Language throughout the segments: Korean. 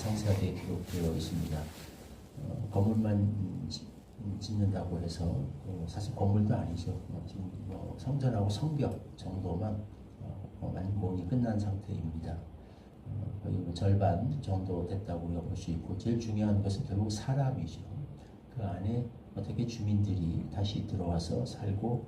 상세하게 기록되어 있습니다. 건물만 짓는다고 해서 사실 건물도 아니죠. 지금 성전하고 성벽 정도만 완공이 끝난 상태입니다. 거의 절반 정도 됐다고 볼 수 있고, 제일 중요한 것은 결국 사람이죠. 그 안에 어떻게 주민들이 다시 들어와서 살고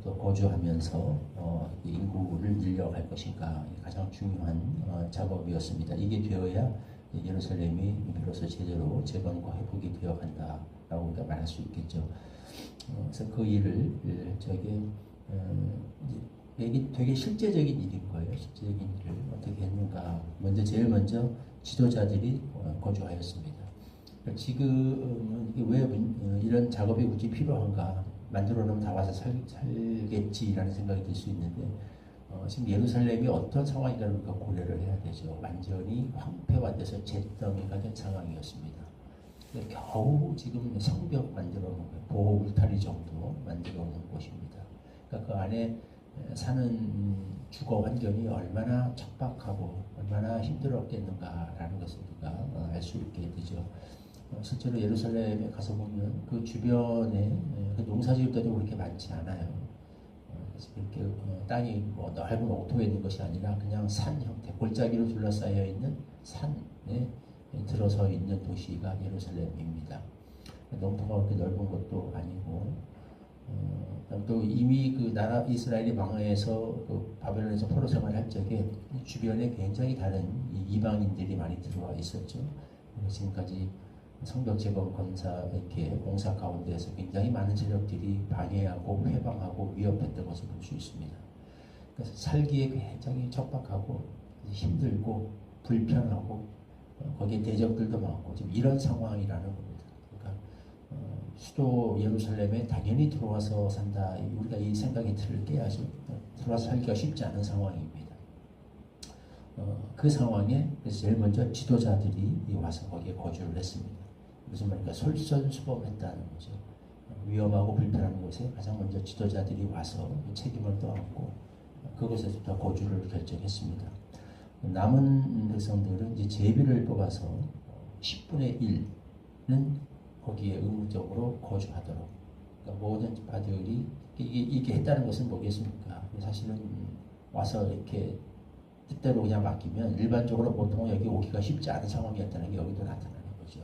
또 거주하면서 인구를 늘려갈 것인가, 가장 중요한 작업이었습니다. 이게 되어야 예루살렘이 비로소 제대로 재건과 회복이 되어간다라고 우리가 말할 수 있겠죠. 그래서 그 일을 이게 되게 실제적인 일인 거예요. 실제적인 일을 어떻게 했는가. 제일 먼저 지도자들이 거주하였습니다. 지금은 이게 왜 이런 작업이 굳이 필요한가? 만들어 놓으면 다 와서 살겠지라는 생각이 들 수 있는데, 지금 예루살렘이 어떤 상황인가를 우리가 고려를 해야 되죠. 완전히 황폐화돼서 잿더미가 된 상황이었습니다. 겨우 지금 성벽 만들어 놓은 거예요. 보호 울타리 정도 만들어 놓은 곳입니다. 그러니까 그 안에 사는 주거 환경이 얼마나 척박하고 얼마나 힘들었겠는가라는 것을 우리가 알 수 있게 되죠. 실제로 예루살렘에 가서 보면 그 주변에 농사지을 그렇게 많지 않아요. 그래서 그렇게 땅이 넓은 옥토에 있는 것이 아니라 그냥 산 형태, 골짜기로 둘러싸여 있는 산에 들어서 있는 도시가 예루살렘입니다. 농토가 그렇게 넓은 것도 아니고, 또 이미 그 나라 이스라엘이 망해서 그 바벨론에서 포로 생활할 적에 주변에 굉장히 다른 이방인들이 많이 들어와 있었죠. 지금까지 성벽 재건 공사 가운데에서 굉장히 많은 세력들이 방해하고 회방하고 위협했던 것을 볼 수 있습니다. 그래서 살기에 굉장히 척박하고 힘들고 불편하고 거기에 대적들도 많고 지금 이런 상황이라는 겁니다. 그러니까 수도 예루살렘에 당연히 들어와서 산다. 우리가 이 생각이 들게야죠. 들어와서 살기가 쉽지 않은 상황입니다. 그 상황에 그래서 제일 먼저 지도자들이 와서 거기에 거주를 했습니다. 무슨 말인가? 솔선수범했다는 거죠. 위험하고 불편한 곳에 가장 먼저 지도자들이 와서 책임을 떠안고 그곳에서부터 거주를 결정했습니다. 남은 백성들은 이제 제비를 뽑아서 10분의 1는 거기에 의무적으로 거주하도록. 그러니까 모든 바들이 이게 했다는 것은 뭐겠습니까? 사실은 와서 이렇게 뜻대로 그냥 맡기면 일반적으로 보통 여기 오기가 쉽지 않은 상황이었다는 게 여기도 나타나는 거죠.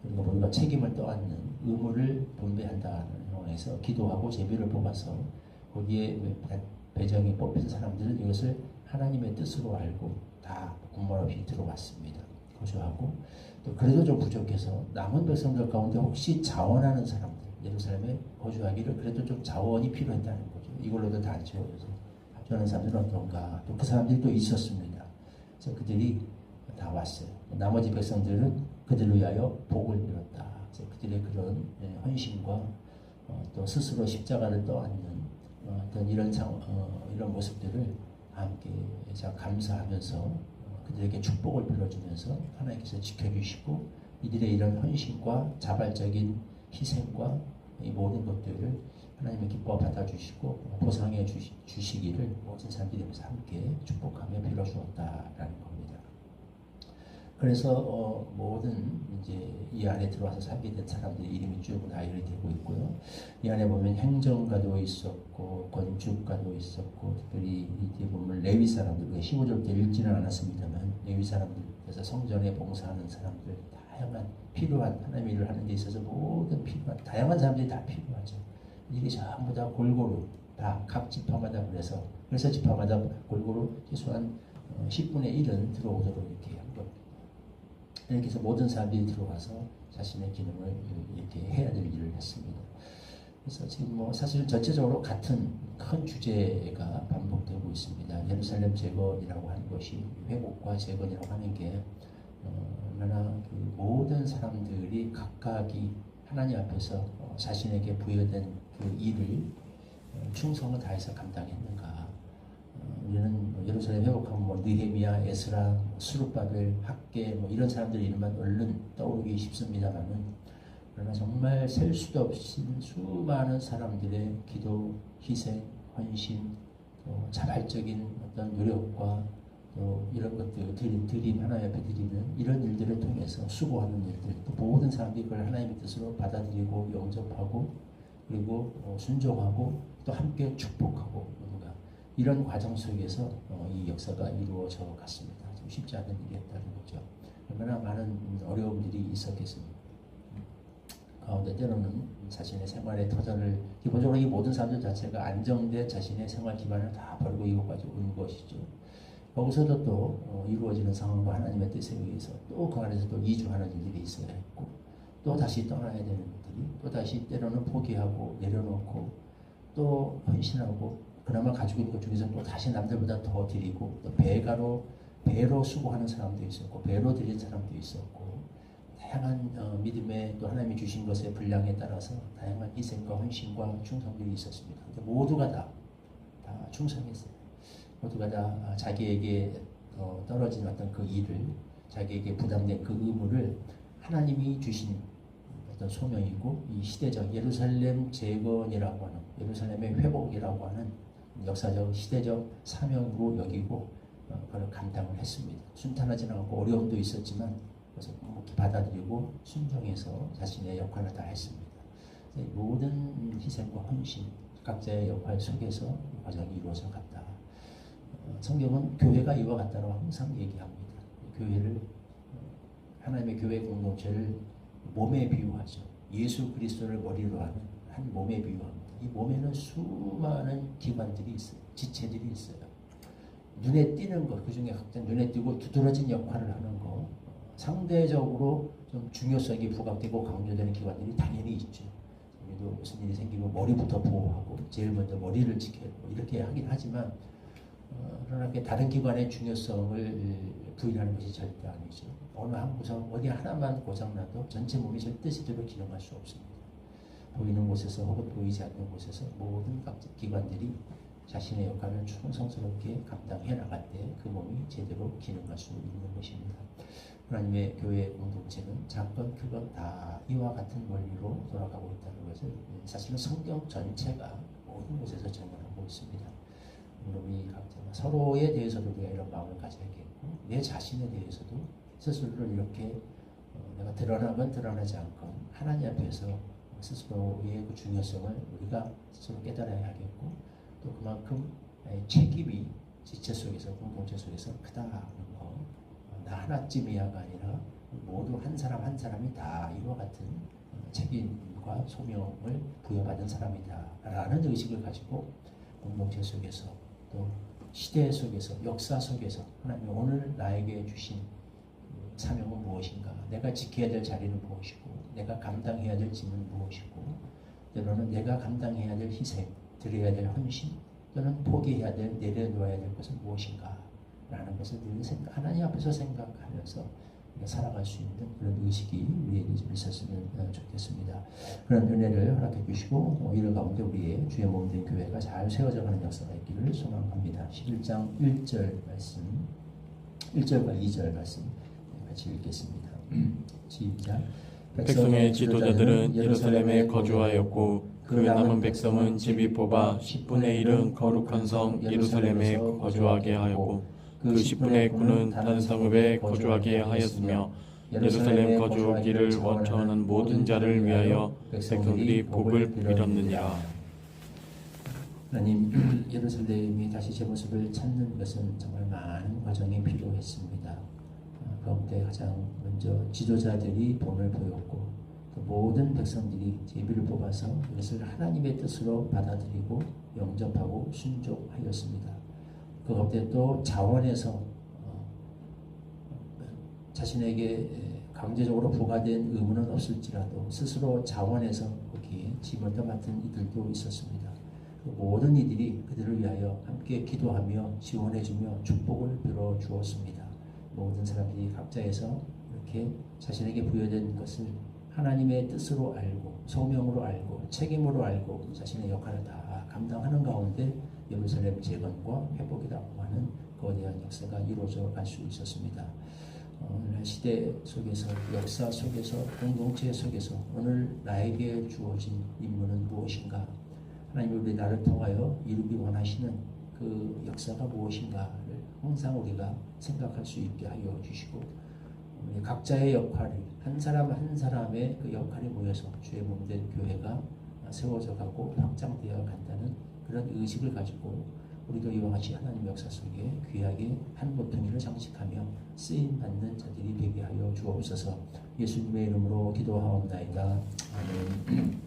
그리고 우리가 책임을 떠안는 의무를 분배한다는 상황에서 기도하고 제비를 뽑아서 거기에 배정이 뽑힌 사람들은 이것을 하나님의 뜻으로 알고 다 군말 없이 들어왔습니다. 거주하고 또 그래도 좀 부족해서 남은 백성들 가운데 혹시 자원하는 사람들, 예루살렘에 거주하기를 그래도 좀 자원이 필요했다는 거죠. 이걸로도 다 안 채워져서 저는 사람들은 어떤가. 또 그 사람들이 또 있었습니다. 그래서 그들이 다 왔어요. 나머지 백성들은 그들을 위하여 복을 빌었다. 그래서 그들의 그런 헌신과 또 스스로 십자가를 떠안는 어떤 이런 모습들을 함께 감사하면서 그들에게 축복을 빌어주면서 하나님께서 지켜주시고 이들의 이런 헌신과 자발적인 희생과 이 모든 것들을 하나님의 기뻐 받아주시고 보상해 주시기를 모든 사람들이 함께 축복하며 빌어주었다라는 겁니다. 그래서 모든 이제 이 안에 들어와서 살게 된 사람들의 이름이 쭉 나열이 되고 있고요. 이 안에 보면 행정가도 있었고 건축가도 있었고 특별히 이때 보면 레위 사람들, 15절부터 읽지는 않았습니다만 레위 사람들, 그래서 성전에 봉사하는 사람들, 다양한 필요한 하나님의 일을 하는 데 있어서 모든 필요한 다양한 사람들이 다 필요하죠. 이게 전부 다 골고루 다 각 지파마다 그래서 지파마다 골고루 최소한 10분의 1은 들어오도록 이렇게 한 겁니다. 이렇게 해서 모든 사람들이 들어와서 자신의 기능을 이렇게 해야 될 일을 했습니다. 그래서 지금 사실 전체적으로 같은 큰 주제가 반복되고 있습니다. 예루살렘 재건이라고 하는 것이 회복과 재건이라고 하는 게 얼마나 그 모든 사람들이 각각이 하나님 앞에서 자신에게 부여된 그 일을 충성을 다해서 감당했는가. 우리는 예루살렘 회복하면 느헤미야, 에스라, 수룹바벨, 학개 이런 사람들 이름만 얼른 떠오르기 쉽습니다만은 그러나 정말 셀 수도 없이 수많은 사람들의 기도, 희생, 헌신, 또 자발적인 어떤 노력과 또 이런 것들 드림 하나 옆에 드리는 이런 일들을 현장에서 수고하는 일들, 또 모든 사람들이 그걸 하나님의 뜻으로 받아들이고 영접하고 그리고 순종하고 또 함께 축복하고 모두가 이런 과정 속에서 이 역사가 이루어져 갔습니다. 좀 쉽지 않은 일이었다는 거죠. 얼마나 많은 어려움들이 있었겠습니까? 가운데 때로는 자신의 생활의 터전을 기본적으로 이 모든 사람들 자체가 안정된 자신의 생활 기반을 다 버리고 이곳까지 온 것이죠. 거기서도 또 이루어지는 상황과 하나님의 뜻에 의해서 또 그 안에서 또 이주하는 일들이 있어야 했고 또 다시 떠나야 되는 것들이 또 다시 때로는 포기하고 내려놓고 또 헌신하고 그나마 가지고 있는 것 중에서 또 다시 남들보다 더 드리고 또 배로 수고하는 사람도 있었고 배로 드린 사람도 있었고 다양한 믿음에 또 하나님이 주신 것의 분량에 따라서 다양한 희생과 헌신과 충성들이 있었습니다. 근데 모두가 다 충성했어요. 모두가 다 자기에게 떨어진 어떤 그 일을 자기에게 부담된 그 의무를 하나님이 주신 어떤 소명이고 이 시대적 예루살렘 재건이라고 하는 예루살렘의 회복이라고 하는 역사적 시대적 사명으로 여기고 그걸 감당을 했습니다. 순탄하지는 않고 어려움도 있었지만 그래서 받아들이고 순종해서 자신의 역할을 다 했습니다. 모든 희생과 헌신 각자의 역할 속에서 이 과정이 이루어져 갔다. 성경은 교회가 이와 같다고 항상 얘기합니다. 교회를 하나님의 교회 공동체를 몸에 비유하죠. 예수 그리스도를 머리로 하는 한 몸에 비유합니다. 이 몸에는 수많은 기관들이 있어요. 지체들이 있어요. 눈에 띄는 것, 그 중에 각자 눈에 띄고 두드러진 역할을 하는 것, 상대적으로 좀 중요성이 부각되고 강조되는 기관들이 당연히 있죠. 우리도 무슨 일이 생기면 머리부터 보호하고 제일 먼저 머리를 지켜야 되고 이렇게 하긴 하지만 그러나 다른 기관의 중요성을 부인하는 것이 절대 아니죠. 어느 한 구석 어디 하나만 고장나도 전체 몸이 절대 제대로 기능할 수 없습니다. 보이는 곳에서 혹은 보이지 않는 곳에서 모든 각 기관들이 자신의 역할을 충성스럽게 감당해 나갈 때 그 몸이 제대로 기능할 수 있는 것입니다. 하나님의 교회 공동체는 작건 크건 다 이와 같은 원리로 돌아가고 있다는 것을 사실은 성경 전체가 모든 곳에서 전언하고 있습니다. 우리 각자 서로에 대해서도 우리가 이런 마음을 가져야겠고 내 자신에 대해서도 스스로를 이렇게 내가 드러나건 드러나지 않건 하나님 앞에서 스스로의 그 중요성을 우리가 스스로 깨달아야 하겠고 또 그만큼 책임이 지체 속에서 공동체 속에서 크다는 거, 나 하나쯤이야가 아니라 모두 한 사람 한 사람이 다 이와 같은 책임과 소명을 부여받은 사람이다라는 의식을 가지고 공동체 속에서 또 시대 속에서 역사 속에서 하나님이 오늘 나에게 주신 사명은 무엇인가, 내가 지켜야 될 자리는 무엇이고 내가 감당해야 될 짐은 무엇이고 때로는 내가 감당해야 될 희생, 드려야 될 헌신 또는 포기해야 될, 내려놓아야 될 것은 무엇인가 라는 것을 늘 하나님 앞에서 생각하면서 살아갈 수 있는 그런 의식이 우리에게 좀 있었으면 좋겠습니다. 그런 은혜를 허락해 주시고 이런 가운데 우리의 주의 몸된 교회가 잘 세워져가는 역사가 있기를 소망합니다. 11장 1절 말씀 1절과 2절 말씀 같이 읽겠습니다. 시작. 백성의 지도자들은 예루살렘에 거주하였고 그 남은 백성은 집이 뽑아 10분의 1은 거룩한 성 예루살렘에 거주하게 하였고 그 10분의 9는 다른 성읍에 거주하게 하였으며 예루살렘 거주하기를 원처하는 모든 자를 위하여 백성들이 복을 빌었느니라. 하나님, 예루살렘이 다시 제 모습을 찾는 것은 정말 많은 과정이 필요했습니다. 그런데 가장 먼저 지도자들이 본을 보였고 그 모든 백성들이 제비를 뽑아서 이것을 하나님의 뜻으로 받아들이고 영접하고 순종하였습니다. 그 가운데 또 자원에서 자신에게 강제적으로 부과된 의무는 없을지라도 스스로 자원해서 거기에 짐을 떠맡은 이들도 있었습니다. 그 모든 이들이 그들을 위하여 함께 기도하며 지원해주며 축복을 빌어 주었습니다. 모든 사람들이 각자에서 이렇게 자신에게 부여된 것을 하나님의 뜻으로 알고 소명으로 알고 책임으로 알고 자신의 역할을 다 감당하는 가운데 예루살렘 재건과 회복이라고 하는 거대한 역사가 이루어져 갈 수 있었습니다. 오늘 시대 속에서 역사 속에서 공동체 속에서 오늘 나에게 주어진 임무는 무엇인가, 하나님이 우리 나를 통하여 이루기 원하시는 그 역사가 무엇인가를 항상 우리가 생각할 수 있게 하여 주시고 우리 각자의 역할이 한 사람 한 사람의 그 역할이 모여서 주의 몸된 교회가 세워져 가고 확장되어 간다는 그런 의식을 가지고 우리도 이와 같이 하나님의 역사 속에 귀하게 한 보통이를 장식하며 쓰임 받는 자들이 되게 하여 주옵소서. 예수님의 이름으로 기도하옵나이다. 아멘.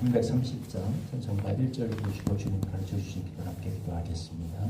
330장 선성과 1절을 보시고 주님 가르쳐 주신 기도 함께 기도하겠습니다.